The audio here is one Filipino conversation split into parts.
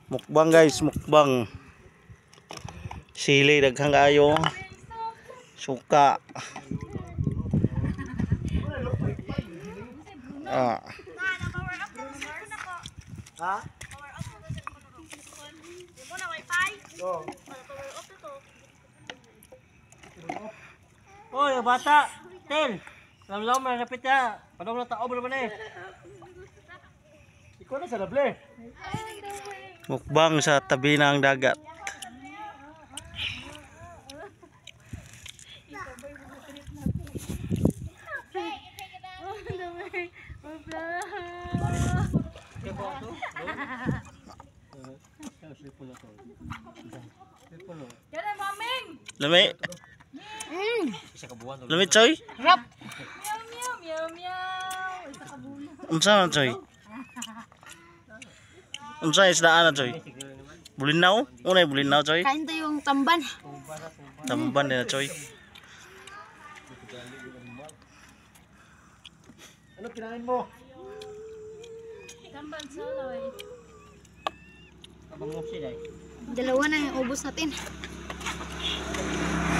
Mukbang guys, mukbang. Sili daghang kayo. Suka. Ah. Ha? Mo na wifi? Oo. Power off to. Oy, bata. Tel. Lamlaw man napit ya. Padong na tao ba man eh. Ikaw na sa lable. Mukbang sa tabi ng dagat. Lami. Lami choy. Rap. Meow meow meow meow. Isa ka bulo. Unsa man choy? Unsa isdaan na choy? Bulinaw? Unay bulinaw choy? Kain tayong tamban. Tamban din na choy. Ano kinain mo? Tamban soloy. Abang mo siya dai. Dalawa na yung ubos natin.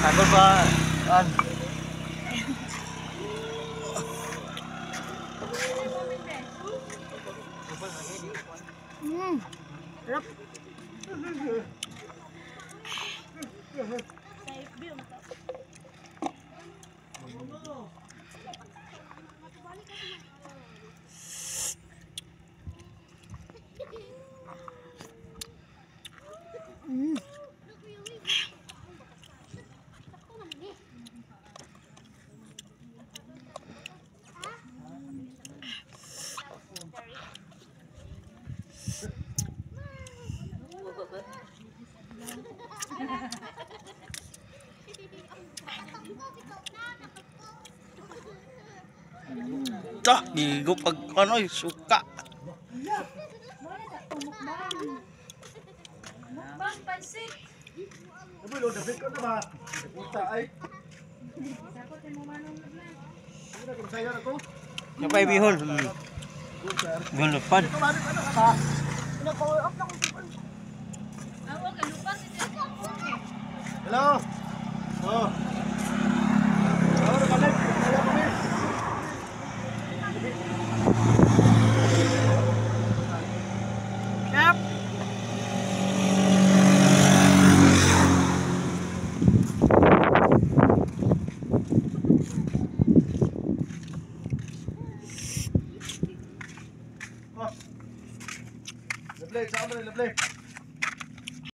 Sagol ba? An. Rap. Tah, gigo pag ano suka. Mukbang pansit. Ano lo dapat ko na ba? Puta ay. Ano kung saya na to? Kapay bihol. Gulupan. Power off na ko. Ako kalupas ito. Hello. Oh. Oh, kami. Kaya kami. Rap. Leble, sama na leble.